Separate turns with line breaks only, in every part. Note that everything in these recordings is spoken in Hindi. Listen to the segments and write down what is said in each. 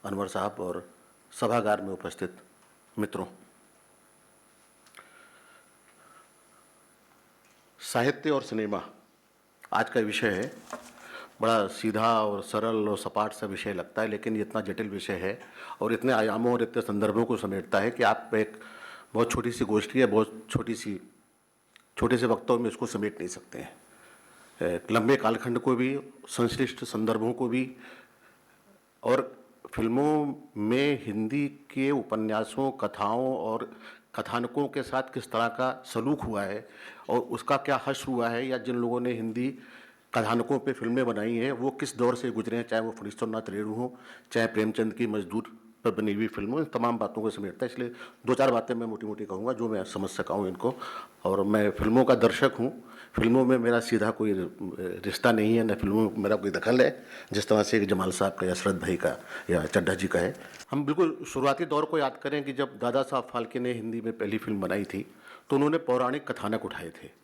अनवर साहब और सभागार में उपस्थित मित्रों, साहित्य और सिनेमा आज का विषय है। बड़ा सीधा और सरल और सपाट सा विषय लगता है, लेकिन ये इतना जटिल विषय है और इतने आयामों और इतने संदर्भों को समेटता है कि आप एक बहुत छोटी सी गोष्ठी है, बहुत छोटे से वक्तव्य में इसको समेट नहीं सकते हैं। एक लंबे कालखंड को भी, संश्लिष्ट संदर्भों को भी, और फिल्मों में हिंदी के उपन्यासों, कथाओं और कथानकों के साथ किस तरह का सलूक हुआ है और उसका क्या हश्र हुआ है, या जिन लोगों ने हिंदी कथानकों पे फिल्में बनाई हैं वो किस दौर से गुजरे हैं, चाहे वो फणीश्वरनाथ रेणु हो, चाहे प्रेमचंद की मजदूर पर बनी हुई फिल्म हो, इन तमाम बातों को समेटता है। इसलिए दो चार बातें मैं मोटी मोटी कहूँगा जो मैं समझ सका हूँ इनको। और मैं फिल्मों का दर्शक हूँ, फिल्मों में मेरा सीधा कोई रिश्ता नहीं है, न फिल्मों में मेरा कोई दखल है, जिस तरह से जमाल साहब का या शरद भाई का या चड्ढा जी का है। हम बिल्कुल शुरुआती दौर को याद करें कि जब दादा साहब फाल्के ने हिंदी में पहली फिल्म बनाई थी तो उन्होंने पौराणिक कथानक उठाए थे।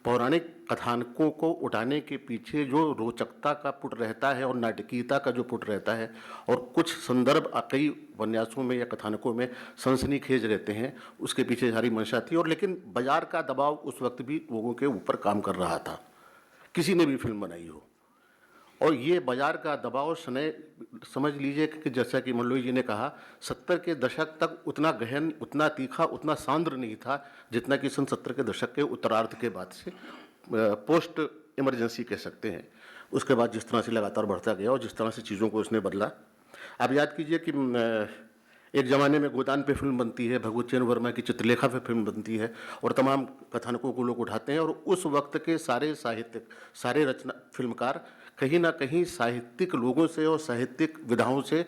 पौराणिक कथानकों को उठाने के पीछे जो रोचकता का पुट रहता है और नाटकीयता का जो पुट रहता है, और कुछ संदर्भ कई उपन्यासों में या कथानकों में सनसनीखेज रहते हैं, उसके पीछे सारी मंशा थी। और लेकिन बाजार का दबाव उस वक्त भी लोगों के ऊपर काम कर रहा था, किसी ने भी फिल्म बनाई हो। और ये बाजार का दबाव समझ लीजिए कि जैसा कि मंडलोई जी ने कहा, 70 के दशक तक उतना गहन, उतना तीखा, उतना सांद्र नहीं था जितना कि सन 70 के दशक के उत्तरार्ध के बाद से, पोस्ट इमरजेंसी कह सकते हैं, उसके बाद जिस तरह से लगातार बढ़ता गया और जिस तरह से चीज़ों को उसने बदला। आप याद कीजिए कि एक ज़माने में गोदान पे फिल्म बनती है, भगवत चरण वर्मा की चित्रलेखा पे फिल्म बनती है और तमाम कथानकों को लोग उठाते हैं, और उस वक्त के सारे साहित्यिक, सारे रचना फिल्मकार कहीं ना कहीं साहित्यिक लोगों से और साहित्यिक विधाओं से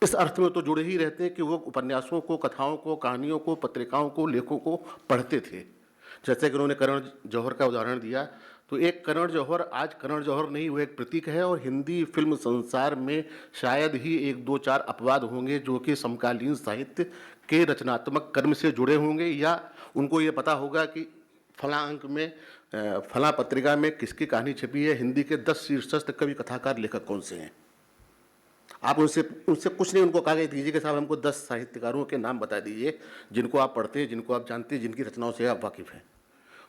इस अर्थ में तो जुड़े ही रहते हैं कि वो उपन्यासों को, कथाओं को, कहानियों को, पत्रिकाओं को, लेखों को पढ़ते थे। जैसे कि उन्होंने करण जौहर का उदाहरण दिया, तो एक करण जौहर आज करण जौहर नहीं, वो एक प्रतीक है। और हिंदी फिल्म संसार में शायद ही एक दो चार अपवाद होंगे जो कि समकालीन साहित्य के रचनात्मक कर्म से जुड़े होंगे, या उनको ये पता होगा कि फला अंक में, फला पत्रिका में किसकी कहानी छपी है, हिंदी के 10 शीर्षस्थ कवि, कथाकार, लेखक कौन से हैं। आप उनसे कुछ नहीं, उनको कागज दीजिए कि साहब हमको 10 साहित्यकारों के नाम बता दीजिए जिनको आप पढ़ते हैं, जिनको आप जानते हैं, जिनकी रचनाओं से आप वाकिफ़ हैं।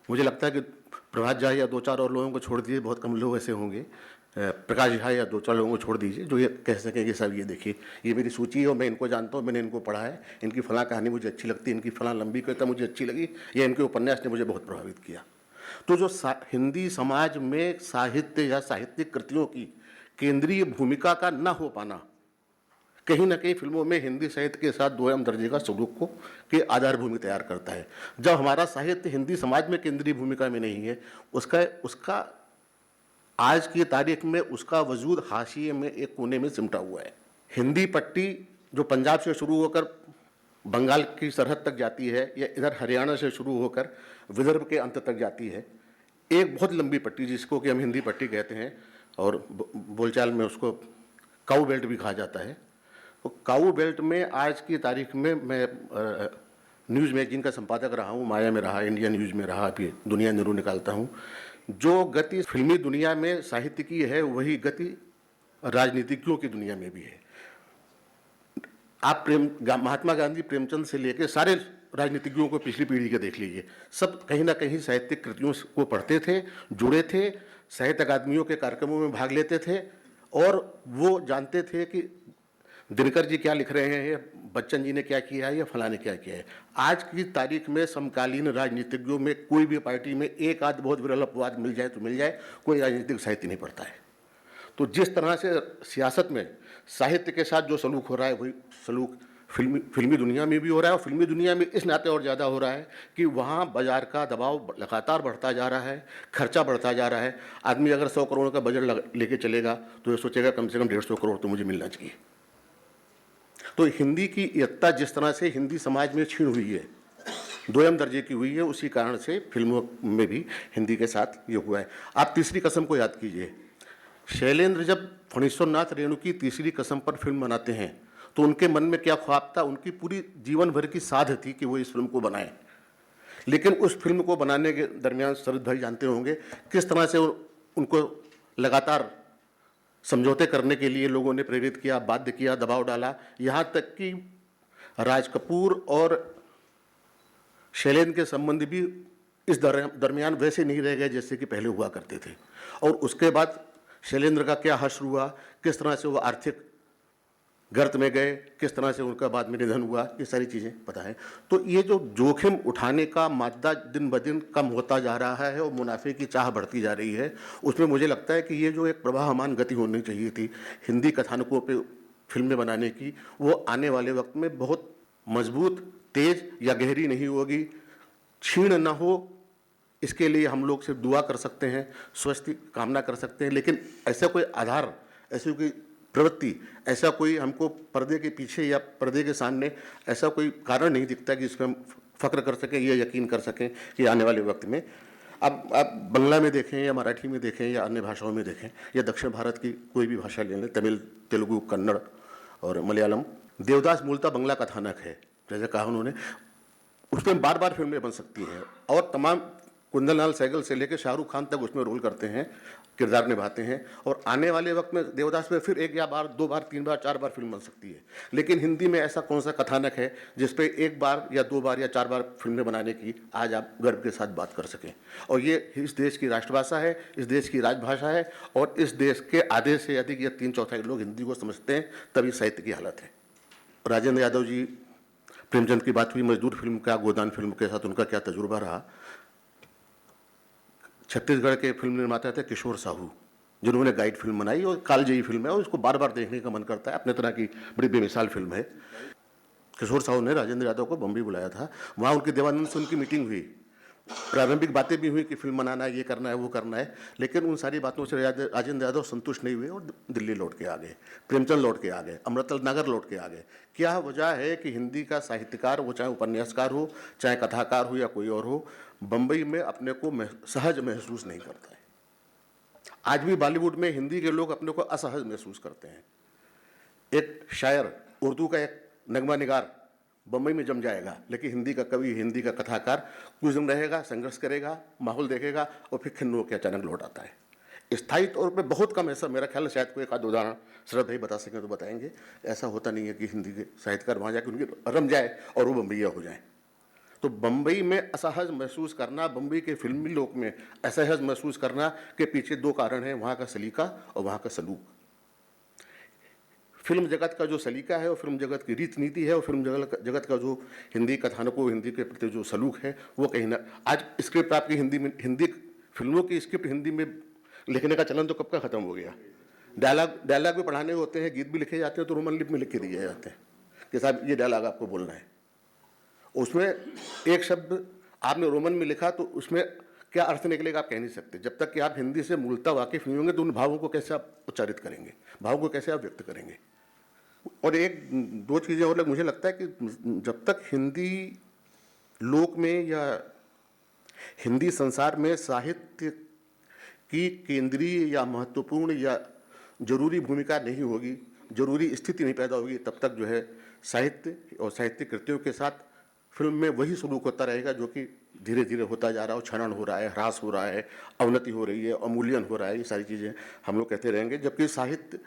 मुझे लगता है कि प्रभात झा या दो चार और लोगों को छोड़ दीजिए, बहुत कम लोग ऐसे होंगे, प्रकाश झा या दो चार लोगों को छोड़ दीजिए जो ये कह सकें कि साहब ये देखिए, ये मेरी सूची है और मैं इनको जानता हूँ, मैंने इनको पढ़ा है, इनकी फलां कहानी मुझे अच्छी लगती है, इनकी फलां लंबी कविता मुझे अच्छी लगी, या इनके उपन्यास ने मुझे बहुत प्रभावित किया। तो जो हिंदी समाज में साहित्य या साहित्यिक कृतियों की केंद्रीय भूमिका का न हो पाना कहीं ना कहीं फिल्मों में हिंदी साहित्य के साथ दोयम दर्जे का सलूक को के आधार भूमि तैयार करता है। जब हमारा साहित्य हिंदी समाज में केंद्रीय भूमिका में नहीं है, उसका आज की तारीख में उसका वजूद हाशिए में एक कोने में सिमटा हुआ है। हिंदी पट्टी जो पंजाब से शुरू होकर बंगाल की सरहद तक जाती है, या इधर हरियाणा से शुरू होकर विदर्भ के अंत तक जाती है, एक बहुत लंबी पट्टी जिसको कि हम हिंदी पट्टी कहते हैं, और बोलचाल में उसको काऊ बेल्ट भी कहा जाता है। तो काऊ बेल्ट में आज की तारीख में मैं न्यूज़ मैगजीन का संपादक रहा हूँ, माया में रहा, इंडिया न्यूज़ में रहा, अभी दुनिया न्यूज़ निकालता हूँ। जो गति फिल्मी दुनिया में साहित्य की है, वही गति राजनीतिज्ञों की दुनिया में भी है। आप महात्मा गांधी, प्रेमचंद से लेकर सारे राजनीतिज्ञों को पिछली पीढ़ी के देख लीजिए, सब कहीं ना कहीं साहित्यिक कृतियों को पढ़ते थे, जुड़े थे, साहित्य अकादमियों के कार्यक्रमों में भाग लेते थे, और वो जानते थे कि दिनकर जी क्या लिख रहे हैं, बच्चन जी ने क्या किया है, या फलां ने क्या किया है। आज की तारीख में समकालीन राजनीतिज्ञों में कोई भी पार्टी में एक आध बहुत विरल अपवाद मिल जाए तो मिल जाए, कोई राजनीतिक साहित्य नहीं पढ़ता है। तो जिस तरह से सियासत में साहित्य के साथ जो सलूक हो रहा है, वही सलूक फिल्मी दुनिया में भी हो रहा है। और फिल्मी दुनिया में इस नाते और ज़्यादा हो रहा है कि वहाँ बाजार का दबाव लगातार बढ़ता जा रहा है, खर्चा बढ़ता जा रहा है। आदमी अगर 100 करोड़ का बजट लेके चलेगा तो ये सोचेगा कम से कम 150 करोड़ तो मुझे मिलना चाहिए। तो हिंदी की एकता जिस तरह से हिंदी समाज में छीन हुई है, दोयम दर्जे की हुई है, उसी कारण से फिल्मों में भी हिंदी के साथ ये हुआ है। आप तीसरी कसम को याद कीजिए, शैलेंद्र जब फणीश्वरनाथ रेणु की तीसरी कसम पर फिल्म बनाते हैं तो उनके मन में क्या ख्वाब था, उनकी पूरी जीवन भर की साध थी कि वो इस फिल्म को बनाएं। लेकिन उस फिल्म को बनाने के दरमियान शरद भाई जानते होंगे किस तरह से उनको लगातार समझौते करने के लिए लोगों ने प्रेरित किया, बाध्य किया, दबाव डाला। यहाँ तक कि राज कपूर और शैलेंद्र के संबंध भी इस दरमियान वैसे नहीं रह गए जैसे कि पहले हुआ करते थे। और उसके बाद शैलेंद्र का क्या हश्र हुआ, किस तरह से वो आर्थिक गर्त में गए, किस तरह से उनका बाद में निधन हुआ, ये सारी चीज़ें पता है। तो ये जो जोखिम उठाने का मादा दिन ब दिन कम होता जा रहा है और मुनाफे की चाह बढ़ती जा रही है, उसमें मुझे लगता है कि ये जो एक प्रवाहमान गति होनी चाहिए थी हिंदी कथानकों पे फिल्में बनाने की, वो आने वाले वक्त में बहुत मजबूत, तेज या गहरी नहीं होगी, क्षीण न हो, इसके लिए हम लोग सिर्फ दुआ कर सकते हैं, स्वस्ति कामना कर सकते हैं। लेकिन ऐसा कोई आधार, ऐसी कोई प्रवृत्ति, ऐसा कोई हमको पर्दे के पीछे या पर्दे के सामने ऐसा कोई कारण नहीं दिखता कि इसमें हम फ़ख्र कर सकें या यकीन कर सकें कि आने वाले वक्त में अब आप बांग्ला में देखें या मराठी में देखें या अन्य भाषाओं में देखें या दक्षिण भारत की कोई भी भाषा ले लें, तमिल, तेलुगु, कन्नड़ और मलयालम, देवदास मूलतः बांग्ला कथानक है, जैसे कहा उन्होंने, उसमें बार बार फिल्में बन सकती हैं और तमाम कुंदन लाल सहगल से लेकर शाहरुख खान तक उसमें रोल करते हैं, किरदार निभाते हैं। और आने वाले वक्त में देवदास में फिर एक या बार, दो बार, तीन बार, चार बार फिल्म बन सकती है। लेकिन हिंदी में ऐसा कौन सा कथानक है जिस पे एक बार या दो बार या चार बार फिल्में बनाने की आज आप गर्व के साथ बात कर सकें? और ये इस देश की राष्ट्रभाषा है, इस देश की राजभाषा है और इस देश के आधे से अधिक या 3/4 लोग हिंदी को समझते हैं, तभी साहित्य की हालत है। राजेंद्र यादव जी, प्रेमचंद की बात हुई, मजदूर फिल्म का, गोदान फिल्म के साथ उनका क्या तजुर्बा रहा। छत्तीसगढ़ के फिल्म निर्माता थे किशोर साहू, जिन्होंने गाइड फिल्म बनाई और कालजयी फिल्म है और उसको बार बार देखने का मन करता है, अपने तरह की बड़ी बेमिसाल फिल्म है। किशोर साहू ने राजेंद्र यादव को बम्बई बुलाया था, वहाँ उनकी देवानंद से उनकी मीटिंग हुई, प्रारंभिक बातें भी हुई कि फिल्म बनाना है, ये करना है, वो करना है, लेकिन उन सारी बातों से राजेंद्र यादव संतुष्ट नहीं हुए और दिल्ली लौट के आ गए, प्रेमचंद लौट के आ गए, अमृतलाल नागर लौट के आ गए। क्या वजह है कि हिंदी का साहित्यकार, वो चाहे उपन्यासकार हो, चाहे कथाकार हो या कोई और हो, बम्बई में अपने को सहज महसूस नहीं करता है। आज भी बॉलीवुड में हिंदी के लोग अपने को असहज महसूस करते हैं। एक शायर, उर्दू का एक नगमा निगार बम्बई में जम जाएगा, लेकिन हिंदी का कवि, हिंदी का कथाकार कुछ दिन रहेगा, संघर्ष करेगा, माहौल देखेगा और फिर खिन्न होकर अचानक लौट आता है। स्थायी तौर पे बहुत कम ऐसा, मेरा ख्याल है शायद कोई एक आध उदाहरण श्रद्धा भाई बता सकें तो बताएंगे, ऐसा होता नहीं है कि हिंदी के साहित्यकार वहाँ जाकर उनकी रम जाए और वो बम्बईया हो जाए। तो बम्बई में असहज महसूस करना, बम्बई के फिल्मी लोक में असहज महसूस करना के पीछे दो कारण हैं, वहाँ का सलीका और वहाँ का सलूक। फिल्म जगत का जो सलीका है और फिल्म जगत की रीत नीति है और फिल्म जगत का जो हिंदी कथानकों, हिंदी के प्रति जो सलूक है, वो कहीं ना, आज स्क्रिप्ट आपकी हिंदी फिल्मों की स्क्रिप्ट हिंदी में लिखने का चलन तो कब का खत्म हो गया। डायलॉग भी पढ़ाने होते हैं, गीत भी लिखे जाते हैं तो रोमन लिपि में लिख के दिए जाते हैं कि साहब ये डायलॉग आपको बोलना है। उसमें एक शब्द आपने रोमन में लिखा तो उसमें क्या अर्थ निकलेगा आप कह नहीं सकते। जब तक कि आप हिंदी से मूलतः वाकिफ नहीं होंगे तो उन भावों को कैसे आप उच्चारित करेंगे, भावों को कैसे आप व्यक्त करेंगे। और एक दो चीज़ें और मुझे लगता है कि जब तक हिंदी लोक में या हिंदी संसार में साहित्य की केंद्रीय या महत्वपूर्ण या जरूरी भूमिका नहीं होगी, जरूरी स्थिति नहीं पैदा होगी, तब तक जो है साहित्य और साहित्यिक कृतियों के साथ फिल्म में वही सलूक होता रहेगा जो कि धीरे धीरे होता जा रहा है, क्षरण हो रहा है, ह्रास हो रहा है, अवनति हो रही है, अवमूल्यन हो रहा है। ये सारी चीज़ें हम लोग कहते रहेंगे। जबकि साहित्य,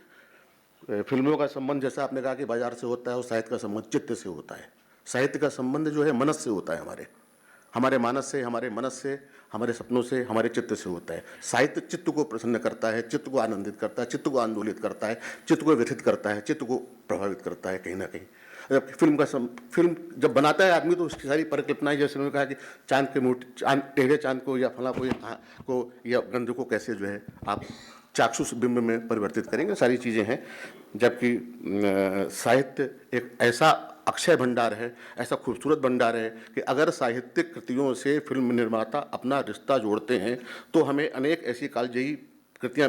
फिल्मों का संबंध जैसा आपने कहा कि बाजार से होता है और साहित्य का संबंध चित्त से होता है। साहित्य का संबंध जो है मनस से होता है, हमारे मानस से, हमारे मनस से, हमारे सपनों से, हमारे चित्त से होता है। साहित्य चित्त को प्रसन्न करता है, चित्त को आनंदित करता है, चित्त को आंदोलित करता है, चित्त को व्यथित करता है, चित्त को प्रभावित करता है कहीं ना कहीं। जब फिल्म जब बनाता है आदमी तो उसकी सारी परिकल्पनाएं, जैसे उन्होंने कहा कि चांद के मोटी टेढ़े चांद को या फला को या गंध को कैसे जो है आप चाक्षुष बिंब में परिवर्तित करेंगे, सारी चीज़ें हैं। जबकि साहित्य एक ऐसा अक्षय भंडार है, ऐसा खूबसूरत भंडार है कि अगर साहित्यिक कृतियों से फिल्म निर्माता अपना रिश्ता जोड़ते हैं तो हमें अनेक ऐसी कालजयी कृतियाँ,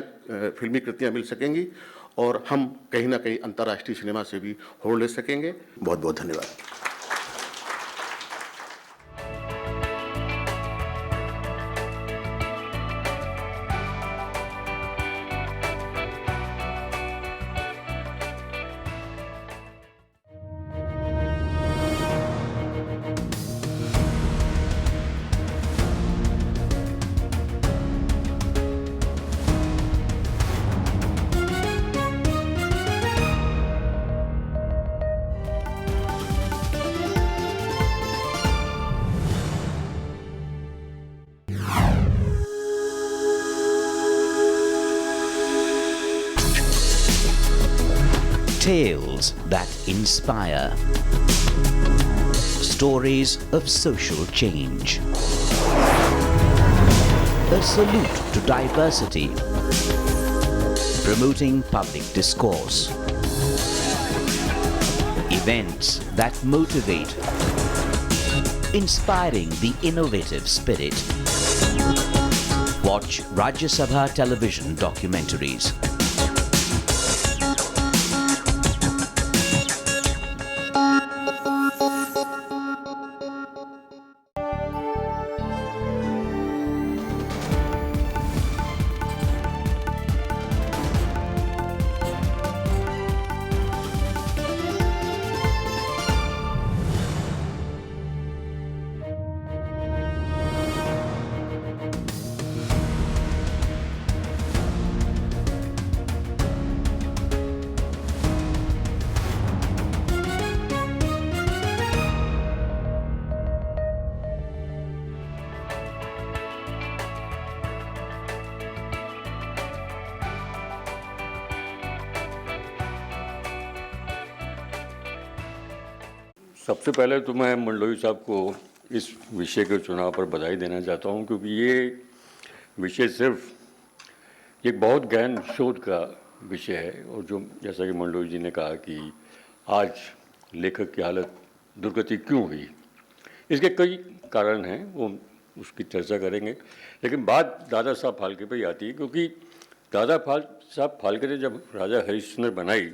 फिल्मी कृतियाँ मिल सकेंगी और हम कहीं ना कहीं अंतर्राष्ट्रीय सिनेमा से भी होड़ ले सकेंगे। बहुत बहुत धन्यवाद।
Tales that inspire. Stories of social change. A salute to diversity. Promoting public discourse. Events that motivate. Inspiring the innovative spirit. Watch Rajya Sabha television documentaries.
सबसे पहले तो मैं मंडलोई साहब को इस विषय के चुनाव पर बधाई देना चाहता हूं, क्योंकि ये विषय सिर्फ एक बहुत गहन शोध का विषय है। और जो जैसा कि मंडलोई जी ने कहा कि आज लेखक की हालत दुर्गति क्यों हुई, इसके कई कारण हैं, वो उसकी चर्चा करेंगे। लेकिन बात दादा साहब फाल्के पर ही आती है, क्योंकि दादा साहब फाल्के ने जब राजा हरिश्चंद्र बनाई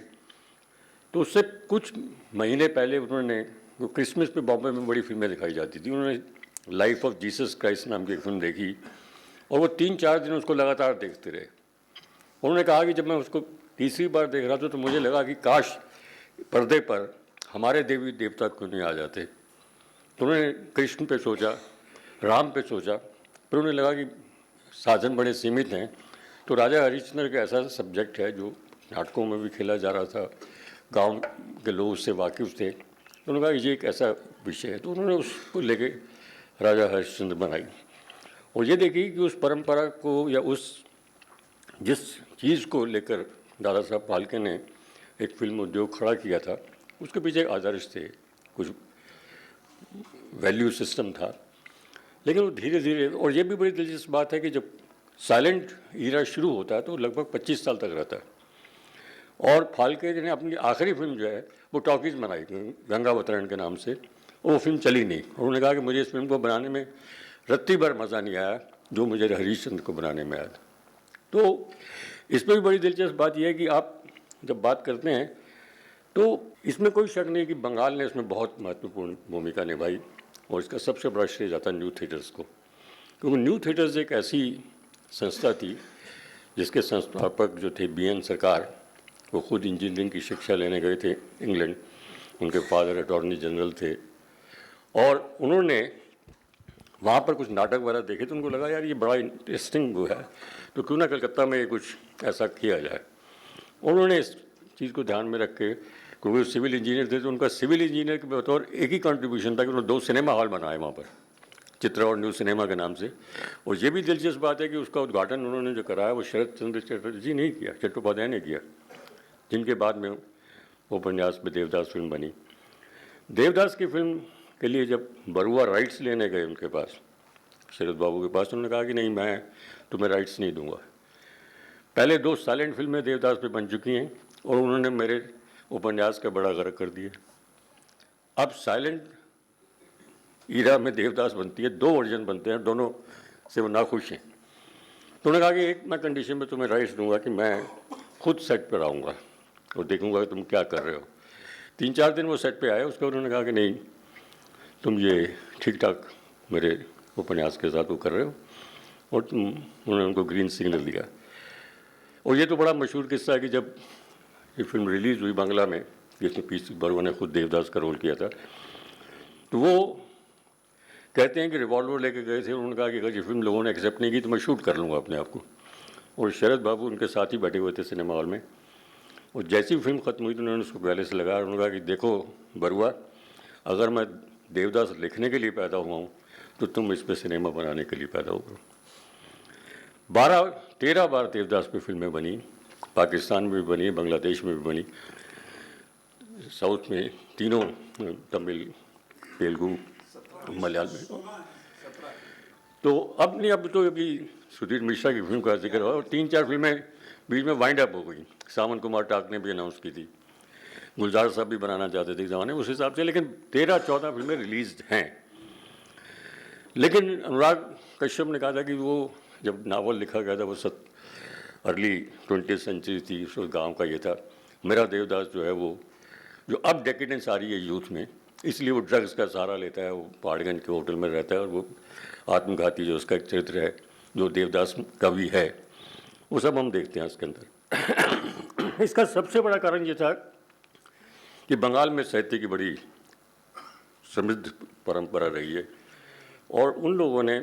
तो उससे कुछ महीने पहले उन्होंने, वो क्रिसमस पे बॉम्बे में बड़ी फिल्में दिखाई जाती थी, उन्होंने लाइफ ऑफ जीसस क्राइस्ट नाम की एक फिल्म देखी और वो 3-4 दिन उसको लगातार देखते रहे। उन्होंने कहा कि जब मैं उसको तीसरी बार देख रहा था तो मुझे लगा कि काश पर्दे पर हमारे देवी देवता क्यों नहीं आ जाते। तो उन्होंने कृष्ण पे सोचा, राम पे सोचा, पर उन्हें लगा कि साधन बड़े सीमित हैं। तो राजा हरिश्चंद्र का ऐसा सब्जेक्ट है जो नाटकों में भी खेला जा रहा था, गांव के लोग उससे वाकिफ़ थे। तो उन्होंने कहा कि ये एक ऐसा विषय है, तो उन्होंने उसको लेके राजा हरिश्चंद्र बनाई और ये देखी कि उस परंपरा को या उस जिस चीज़ को लेकर दादा साहब फाल्के ने एक फिल्म उद्योग खड़ा किया था, उसके पीछे आदर्श थे, कुछ वैल्यू सिस्टम था। लेकिन वो धीरे धीरे, और ये भी बड़ी दिलचस्प बात है कि जब साइलेंट ईरा शुरू होता है तो लगभग 25 साल तक रहता है। और फाल्के ने अपनी आखिरी फिल्म जो है वो टॉकीज़ बनाई गंगावतरण के नाम से, वो फिल्म चली नहीं। और उन्होंने कहा कि मुझे इस फिल्म को बनाने में रत्ती भर मज़ा नहीं आया जो मुझे हरिश्चंद्र को बनाने में आया था। तो इसमें भी बड़ी दिलचस्प बात यह है कि आप जब बात करते हैं तो इसमें कोई शक नहीं कि बंगाल ने इसमें बहुत महत्वपूर्ण भूमिका निभाई और इसका सबसे बड़ा श्रेय जाता न्यू थिएटर्स को, क्योंकि न्यू थिएटर्स एक ऐसी संस्था थी जिसके संस्थापक जो थे BN सरकार, वो खुद इंजीनियरिंग की शिक्षा लेने गए थे इंग्लैंड, उनके फादर अटॉर्नी जनरल थे, और उन्होंने वहाँ पर कुछ नाटक वगैरह देखे तो उनको लगा यार ये बड़ा इंटरेस्टिंग वो है, तो क्यों ना कलकत्ता में कुछ ऐसा किया जाए। उन्होंने इस चीज़ को ध्यान में रख के, क्योंकि वो सिविल इंजीनियर थे, तो उनका सिविल इंजीनियर के बतौर एक ही कंट्रीब्यूशन था कि उन्होंने 2 सिनेमा हॉल बनाए वहाँ पर, चित्रा और न्यू सिनेमा के नाम से। और ये भी दिलचस्प बात है कि उसका उद्घाटन उन्होंने जो कराया वो शरद चंद्र चटर्जी नहीं किया, चट्टोपाध्याय ने किया, जिनके बाद में उपन्यास में देवदास फिल्म बनी। देवदास की फिल्म के लिए जब बरुआ राइट्स लेने गए उनके पास, शरद बाबू के पास, उन्होंने कहा कि नहीं, मैं तुम्हें राइट्स नहीं दूंगा। पहले 2 साइलेंट फिल्में देवदास पे बन चुकी हैं और उन्होंने मेरे उपन्यास का बड़ा गर्क कर दिया। अब साइलेंट ईरा में देवदास बनती है, 2 वर्जन बनते हैं, दोनों से वो नाखुश हैं। तो उन्होंने कहा कि एक मैं कंडीशन में तुम्हें राइट्स दूंगा कि मैं खुद सेट पर आऊँगा और देखूंगा कि तुम क्या कर रहे हो। 3-4 दिन वो सेट पे आए, उसके उन्होंने कहा कि नहीं, तुम ये ठीक ठाक मेरे उपन्यास के साथ वो कर रहे हो, और उन्होंने उनको ग्रीन सिग्नल दिया। और ये तो बड़ा मशहूर किस्सा है कि जब ये फिल्म रिलीज़ हुई बांग्ला में, जिसमें पीसी बरुआ ने खुद देवदास का रोल किया था, तो वो कहते हैं कि रिवॉल्वर लेके गए थे, उन्होंने कहा कि अगर ये फिल्म लोगों ने एक्सेप्ट नहीं की तो मैं शूट कर लूँगा अपने आप को। और शरद बाबू उनके साथ ही बैठे हुए थे सिनेमा हॉल में, और जैसी फिल्म ख़त्म हुई तो उन्होंने उसको गले से लगाया, उन्होंने कहा कि देखो बरुआ, अगर मैं देवदास लिखने के लिए पैदा हुआ हूँ तो तुम इस पर सिनेमा बनाने के लिए पैदा हो। 12-13 बार देवदास पे फिल्में बनी, पाकिस्तान में भी बनी, बांग्लादेश में भी बनी, साउथ में तीनों, तमिल, तेलुगु, मलयालम। तो अब नहीं, अब तो अभी सुधीर मिश्रा की फिल्म का जिक्र हुआ और 3-4 फिल्में बीच में वाइंड अप हो गई। सावन कुमार टाक ने भी अनाउंस की थी, गुलजार साहब भी बनाना चाहते थे ज़माने उस हिसाब से, लेकिन 13-14 फिल्में रिलीज हैं। लेकिन अनुराग कश्यप ने कहा था कि वो जब नावल लिखा गया था वो अर्ली 20th सेंचुरी थी, उस गांव का ये था। मेरा देवदास जो है वो, जो अब डेकेडेंस आ रही है यूथ में, इसलिए वो ड्रग्स का सहारा लेता है, वो पहाड़गंज के होटल में रहता है और वो आत्मघाती जो उसका एक चरित्र है, जो देवदास कवि है, वो सब हम देखते हैं इसके अंदर। इसका सबसे बड़ा कारण ये था कि बंगाल में साहित्य की बड़ी समृद्ध परंपरा रही है और उन लोगों ने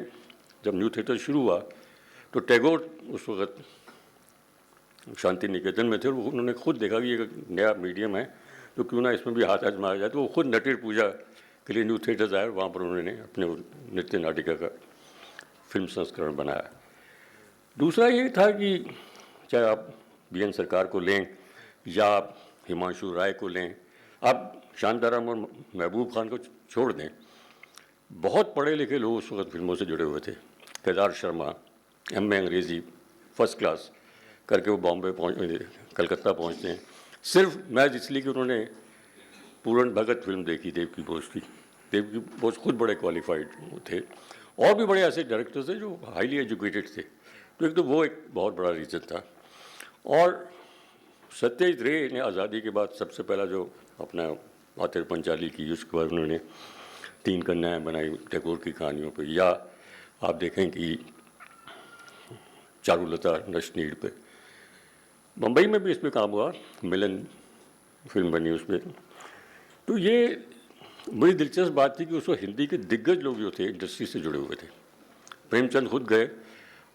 जब न्यू थिएटर शुरू हुआ तो टैगोर उस वक्त शांति निकेतन में थे और उन्होंने खुद देखा कि एक नया मीडियम है तो क्यों ना इसमें भी हाथ आजमाया जाए, तो वो खुद नटेर पूजा के लिए न्यू थिएटर्स आए और वहाँ पर उन्होंने अपने नृत्य नाटिका का फिल्म संस्करण बनाया। दूसरा ये था कि चाहे आप BN सरकार को लें या आप हिमांशु राय को लें, आप शांताराम और महबूब खान को छोड़ दें, बहुत पढ़े लिखे लोग उस वक्त फिल्मों से जुड़े हुए थे। केदार शर्मा MA अंग्रेज़ी फर्स्ट क्लास करके वो बॉम्बे कलकत्ता पहुँचते हैं सिर्फ मैच इसलिए कि उन्होंने पूरन भगत फिल्म देखी देव की बोझ की। देव की बोझ खुद बड़े क्वालिफाइड थे और भी बड़े ऐसे डायरेक्टर्स थे जो हाईली एजुकेटेड थे, तो एक तो वो एक बहुत बड़ा रीज़न था। और सत्यजीत रे ने आज़ादी के बाद सबसे पहला जो अपना आतिर पंचाली की, उसके बाद उन्होंने 3 कन्याएं बनाई टैगोर की कहानियों पे, या आप देखें कि चारुलता नशनीड़ पे, बम्बई में भी इस पर काम हुआ, मिलन फिल्म बनी उस पर। तो ये बड़ी दिलचस्प बात थी कि उस वक्त हिंदी के दिग्गज लोग जो थे इंडस्ट्री से जुड़े हुए थे। प्रेमचंद खुद गए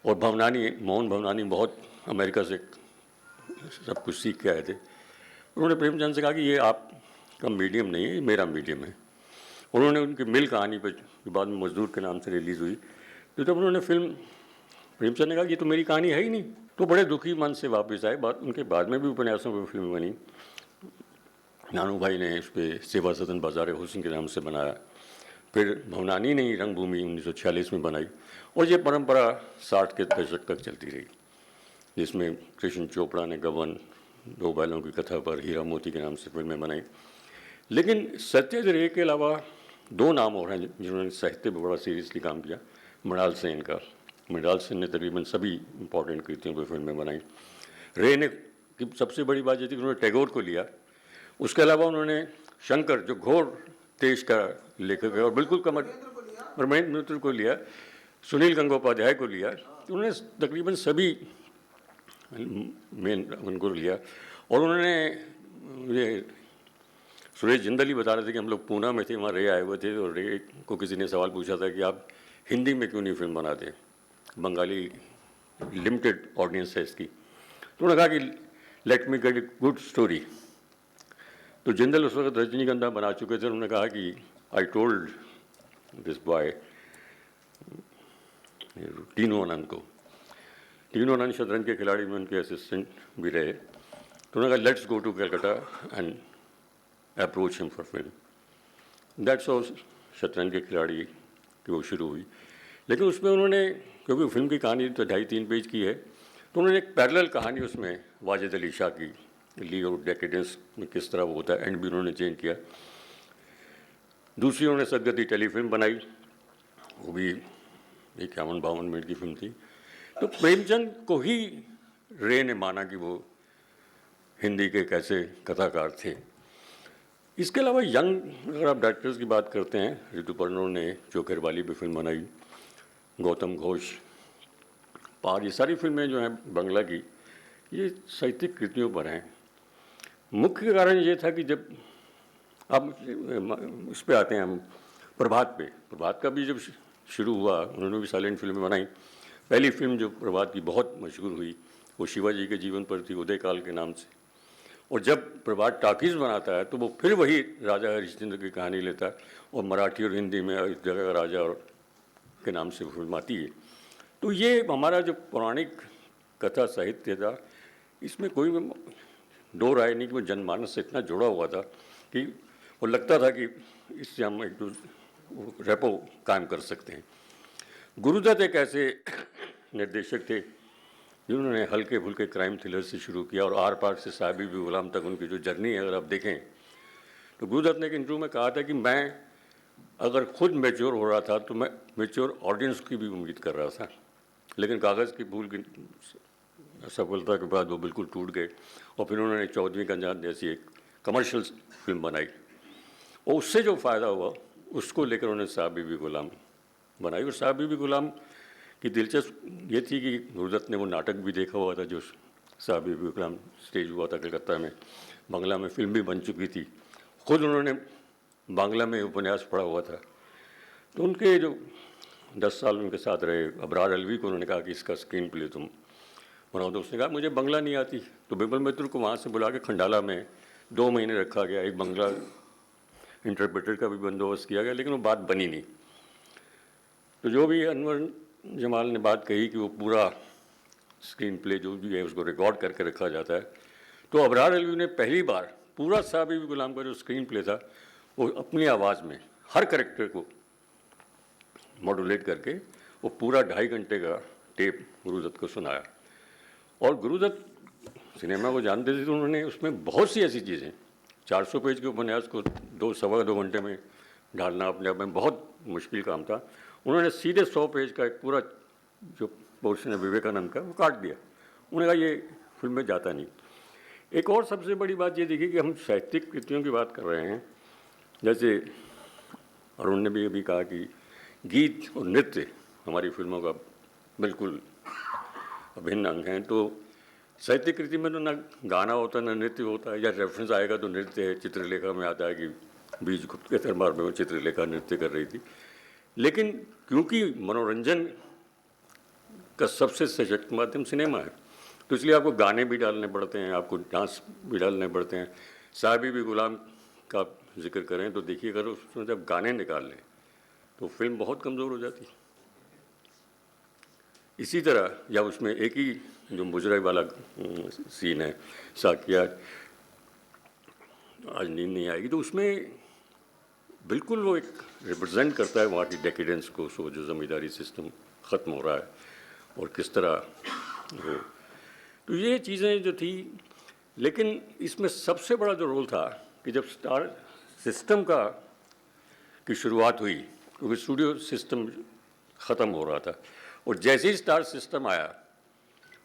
और भवनानी, मोहन भवनानी बहुत अमेरिका से सब कुछ सीख के आए थे। उन्होंने प्रेमचंद से कहा कि ये आपका मीडियम नहीं है, ये मेरा मीडियम है। उन्होंने उनकी मिल कहानी पर बाद में मजदूर के नाम से रिलीज़ हुई, तो तब उन्होंने फिल्म, प्रेमचंद ने कहा कि ये तो मेरी कहानी है ही नहीं, तो बड़े दुखी मन से वापस आए। उनके बाद में भी उपन्यासों पर फिल्म बनी, नानू भाई ने इस पर सेवा सदन बाजार हुस्न के नाम से बनाया, फिर भवनानी ने रंगभूमि 1946 में बनाई और ये परंपरा 60 के दशक तक चलती रही, जिसमें कृष्ण चोपड़ा ने गबन, 2 बैलों की कथा पर हीरा मोती के नाम से फिल्में बनाई। लेकिन सत्यजीत रे के अलावा 2 नाम और हैं जिन्होंने साहित्य पर बड़ा सीरियसली काम किया। मृणाल सेन का, मृणाल सेन ने तकरीबन सभी इंपॉर्टेंट कृतियों पर फिल्में बनाई। रे ने की सबसे बड़ी बात ये थी कि उन्होंने टैगोर को लिया, उसके अलावा उन्होंने शंकर जो घोर देश का लेखक है और बिल्कुल महेंद्र मित्र को लिया, सुनील गंगोपाध्याय को लिया, तो उन्होंने तकरीबन सभी मेन उनको लिया। और उन्होंने ये सुरेश जिंदल ही बता रहे थे कि हम लोग पूना में थे, वहाँ रे आए हुए थे, और रे को किसी ने सवाल पूछा था कि आप हिंदी में क्यों नहीं फिल्म बनाते, बंगाली लिमिटेड ऑडियंस है इसकी। तो उन्होंने कहा कि let me gate a good story. तो जिंदल उस वक्त रजनीगंधा बना चुके थे, उन्होंने कहा कि I told this boy Tinu Anand को, टीनू आनंद शतरंज के खिलाड़ी में उनके असिस्टेंट भी रहे, तो उन्होंने कहा let's go to Calcutta and approach him for film. That's how Shatranj ke खिलाड़ी की वो शुरू हुई। लेकिन उसमें उन्होंने, क्योंकि फिल्म की कहानी तो 2.5-3 पेज की है, तो उन्होंने एक पैरेलल कहानी उसमें वाजिद अली शाह की ली और डेकेडेंस में किस तरह वो होता है, एंड भी उन्होंने चेंज किया। दूसरी उन्होंने सदगति टेलीफिल्म बनाई, वो भी 51-52 मिनट की फिल्म थी। तो प्रेमचंद को ही रे ने माना कि वो हिंदी के कैसे कथाकार थे। इसके अलावा यंग अगर आप डायरेक्टर्स की बात करते हैं, ऋतुपर्णा ने चोकर वाली भी फिल्म बनाई, गौतम घोष, पार, ये सारी फिल्में जो हैं बंगला की, ये साहित्यिक कृतियों पर हैं। मुख्य कारण ये था कि जब अब इस पे आते हैं हम प्रभात पे, प्रभात का भी जब शुरू हुआ, उन्होंने भी साइलेंट फिल्में बनाई। पहली फिल्म जो प्रभात की बहुत मशहूर हुई वो शिवाजी के जीवन पर थी, उदय काल के नाम से। और जब प्रभात टाकीज़ बनाता है तो वो फिर वही राजा हरिश्चंद्र की कहानी लेता है और मराठी और हिंदी में इस जगह का राजा और के नाम से फिल्म आती है। तो ये हमारा जो पौराणिक कथा साहित्य था, इसमें कोई दो राय नहीं कि वो जनमानस से इतना जुड़ा हुआ था कि वो लगता था कि इससे हम एक रेपो कायम कर सकते हैं। गुरुदत्त एक ऐसे निर्देशक थे जिन्होंने हल्के फुल्के क्राइम थ्रिलर से शुरू किया और आर पार से साहिबी भी गुलाम तक उनकी जो जर्नी है अगर आप देखें तो गुरुदत्त ने एक इंटरव्यू में कहा था कि मैं अगर खुद मैच्योर हो रहा था तो मैं मैच्योर ऑडियंस की भी उम्मीद कर रहा था, लेकिन कागज़ की फूल की सफलता के बाद वो बिल्कुल टूट गए और फिर उन्होंने 14वीं का अंजाम जैसी एक कमर्शियल फिल्म बनाई और उससे जो फ़ायदा हुआ उसको लेकर उन्होंने साहब बीबी गुलाम बनाई। और साहब बीबी गुलाम की दिलचस्प ये थी कि गुरुदत्त ने वो नाटक भी देखा हुआ था जो साहब बीबी गुलाम स्टेज हुआ था कलकत्ता में, बांग्ला में फिल्म भी बन चुकी थी, खुद उन्होंने बांग्ला में उपन्यास पढ़ा हुआ था। तो उनके जो 10 साल उनके साथ रहे अबरार अलवी को उन्होंने कहा कि इसका स्क्रीन प्ले तुम बनाओ, तो उसने कहा मुझे बंगला नहीं आती, तो बिमल मित्र को वहाँ से बुला के खंडाला में 2 महीने रखा गया, एक बंगला इंटरप्रेटर का भी बंदोबस्त किया गया, लेकिन वो बात बनी नहीं। तो जो भी अनवर जमाल ने बात कही कि वो पूरा स्क्रीन प्ले जो भी है उसको रिकॉर्ड करके रखा जाता है, तो अबरार अलवी ने पहली बार पूरा साहब बीबी गुलाम का जो स्क्रीन प्ले था वो अपनी आवाज़ में हर कैरेक्टर को मॉड्यूलेट करके वो पूरा 2.5 घंटे का टेप गुरुदत्त को सुनाया। और गुरुदत्त सिनेमा को जानते थे तो उन्होंने उसमें बहुत सी ऐसी चीज़ें 400 पेज के उपन्यास को 2-2.25 घंटे में ढालना अपने आप में बहुत मुश्किल काम था। उन्होंने सीधे 100 पेज का एक पूरा जो पोर्शन है विवेकानंद का वो काट दिया। उन्होंने कहा ये फिल्म में जाता नहीं। एक और सबसे बड़ी बात ये देखिए कि हम साहित्यिक कृतियों की बात कर रहे हैं, जैसे अरुण ने भी अभी कहा कि गीत और नृत्य हमारी फिल्मों का बिल्कुल अभिन्न अंग हैं। तो साहित्यिक कृति में तो ना गाना होता है ना नृत्य होता है, या रेफरेंस आएगा तो नृत्य है। चित्रलेखा में आता है कि बीज गुप्त के दरबार में चित्रलेखा नृत्य कर रही थी, लेकिन क्योंकि मनोरंजन का सबसे सशक्त माध्यम सिनेमा है तो इसलिए आपको गाने भी डालने पड़ते हैं, आपको डांस भी डालने पड़ते हैं। साहब बीबी गुलाम का जिक्र करें तो देखिए अगर उसमें जब गाने निकाल लें तो फिल्म बहुत कमज़ोर हो जाती। इसी तरह या उसमें एक ही जो मुजरे वाला सीन है, साकिया आज नींद नहीं आएगी, तो उसमें बिल्कुल वो एक रिप्रेजेंट करता है वहाँ की डेकेडेंस को, सो जो ज़मींदारी सिस्टम ख़त्म हो रहा है और किस तरह वो, तो ये चीज़ें जो थी। लेकिन इसमें सबसे बड़ा जो रोल था कि जब स्टार सिस्टम की शुरुआत हुई, क्योंकि स्टूडियो सिस्टम ख़त्म हो रहा था और जैसे ही स्टार सिस्टम आया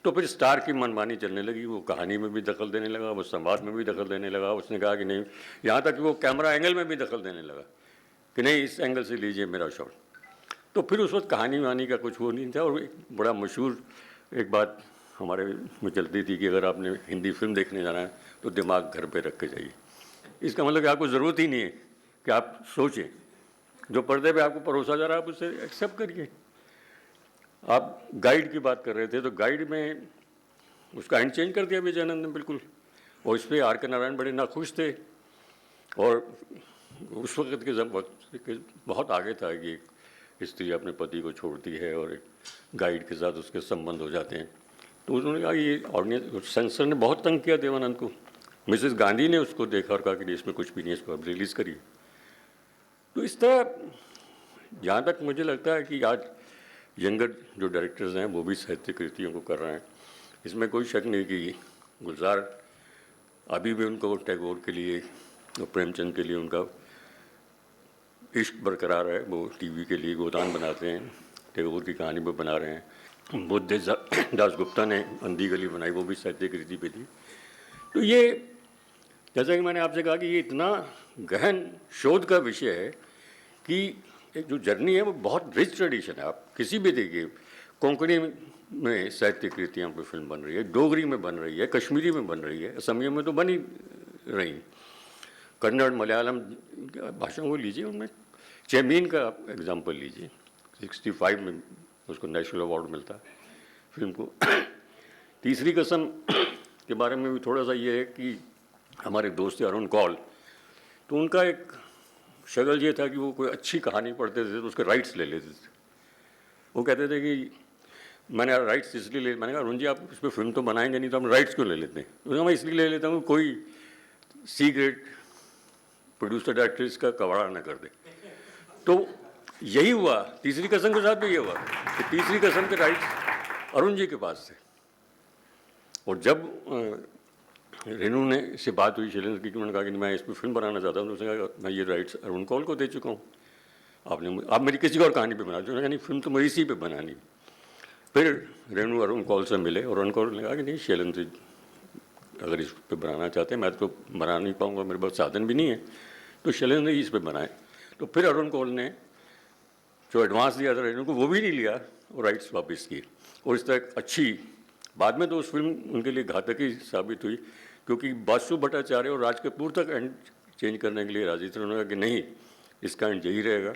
तो फिर स्टार की मनमानी चलने लगी। वो कहानी में भी दखल देने लगा, वो संवाद में भी दखल देने लगा। उसने कहा कि नहीं, यहाँ तक कि वो कैमरा एंगल में भी दखल देने लगा कि नहीं इस एंगल से लीजिए मेरा शॉट। तो फिर उस वक्त कहानी वहानी का कुछ वो नहीं था। और एक बड़ा मशहूर एक बात हमारे में चलती थी कि अगर आपने हिंदी फिल्म देखने जाना है तो दिमाग घर पे रख के जाइए। इसका मतलब कि आपको ज़रूरत ही नहीं है कि आप सोचें, जो पर्दे पे आपको परोसा जा रहा है आप उससे एक्सेप्ट करिए। आप गाइड की बात कर रहे थे तो गाइड में उसका एंड चेंज कर दिया विजयानंद ने बिल्कुल, और इस पर आर के नारायण बड़े नाखुश थे। और उस वक्त के बहुत आगे था कि एक स्त्री अपने पति को छोड़ती है और एक गाइड के साथ उसके संबंध हो जाते हैं। तो उन्होंने कहा ये ऑर्डिनेंस, सेंसर ने बहुत तंग किया देवानंद को। मिसेस गांधी ने उसको देखा और कहा कि इसमें कुछ भी नहीं, इसको अब रिलीज़ करिए। तो इस तरह जहाँ तक मुझे लगता है कि आज यंगर जो डायरेक्टर्स हैं वो भी साहित्य कृतियों को कर रहे हैं, इसमें कोई शक नहीं कि गुलजार अभी भी उनको टैगोर के लिए और प्रेमचंद के लिए उनका इश्क बरकरार है। वो टीवी के लिए गोदान बनाते हैं, टैगोर की कहानी पर बना रहे हैं। बुद्ध दास गुप्ता ने अंधी गली बनाई, वो भी साहित्य कृति पे थी। तो ये जैसा कि मैंने आपसे कहा कि ये इतना गहन शोध का विषय है कि एक जो जर्नी है वो बहुत रिच ट्रेडिशन है। आप किसी भी देखिए, कोंकणी में साहित्य कृतियाँ पर फिल्म बन रही है, डोगरी में बन रही है, कश्मीरी में बन रही है, असमिया में तो बन ही रही, कन्नड़ मलयालम भाषाओं को लीजिए, उनमें चेमीन का एग्जाम्पल लीजिए, 65 में उसको नेशनल अवार्ड मिलता है फिल्म को। तीसरी कसम के बारे में भी थोड़ा सा ये है कि हमारे दोस्त अरुण कौल, तो उनका एक शगल ये था कि वो कोई अच्छी कहानी पढ़ते थे तो उसके राइट्स ले लेते थे। वो कहते थे कि मैंने राइट्स इसलिए ले, मैंने कहा अरुण जी आप इस पर फिल्म तो बनाएंगे नहीं तो हम राइट्स क्यों ले लेते हैं? तो मैं इसलिए ले लेता हूँ कोई सी ग्रेड प्रोड्यूसर डायरेक्टर इसका कबाड़ा न कर दे। तो यही हुआ, तीसरी कसम के साथ भी ये हुआ कि तीसरी कसम के राइट्स अरुण जी के पास थे। और जब रेनू ने से बात हुई शैलेंद्र की, उन्होंने कहा कि मैं इस पर फिल्म बनाना चाहता हूँ, तो उसने कहा मैं ये राइट्स अरुण कौल को दे चुका हूँ, आप मेरी किसी और कहानी पे बना दो। नहीं, फिल्म तो मेरी इसी पे बनानी। फिर रेनू अरुण कौल से मिले और अरुण कौल ने कहा कि नहीं, शैलेंद्र जी अगर इस पे बनाना चाहते हैं, मैं तो बना नहीं पाऊँगा, मेरे पास साधन भी नहीं है, तो शैलेंद्र जी इस पे बनाए। तो फिर अरुण कौल ने जो एडवांस दिया था रेनू को वो भी नहीं लिया और राइट्स वापस किए। और इस तरह अच्छी, बाद में तो उस फिल्म उनके लिए घातक ही साबित हुई, क्योंकि बासु भट्टाचार्य और राज कपूर तक एंड चेंज करने के लिए राजी थे। उन्होंने कहा कि नहीं, इसका एंड यही रहेगा,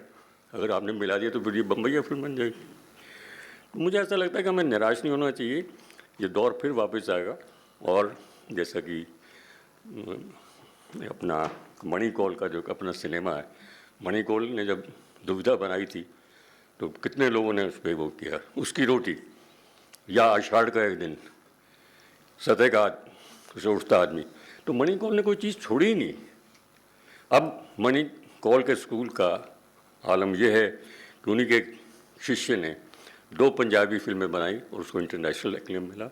अगर आपने मिला दिया तो फिर ये बम्बईया फिल्म बन जाएगी। तो मुझे ऐसा लगता है कि हमें निराश नहीं होना चाहिए, ये दौर फिर वापस आएगा। और जैसा कि अपना मणिकौल का जो अपना सिनेमा है, मणिकौल ने जब दुविधा बनाई थी तो कितने लोगों ने उस पर वो किया, उसकी रोटी या आषाढ़ का एक दिन, सतह का उसे उठता आदमी, तो मणिकौल ने कोई चीज़ छोड़ी ही नहीं। अब मणिकौल के स्कूल का आलम यह है कि उन्हीं के शिष्य ने 2 पंजाबी फिल्में बनाई और उसको इंटरनेशनल एक्लेम मिला,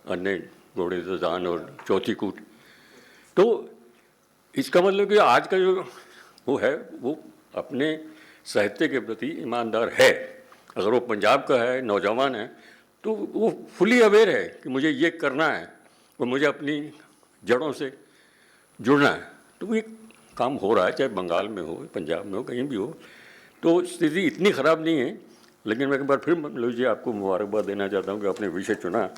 अन्य घोड़े ज़ान और चौथी कूट। तो इसका मतलब कि आज का जो वो है, वो अपने साहित्य के प्रति ईमानदार है। अगर वो पंजाब का है, नौजवान है, तो वो फुली अवेयर है कि मुझे ये करना है और मुझे अपनी जड़ों से जुड़ना है। तो ये काम हो रहा है, चाहे बंगाल में हो, पंजाब में हो, कहीं भी हो। तो स्थिति इतनी ख़राब नहीं है। लेकिन मैं एक बार फिर मनोज जी आपको मुबारकबाद देना चाहता हूँ कि आपने विषय चुना।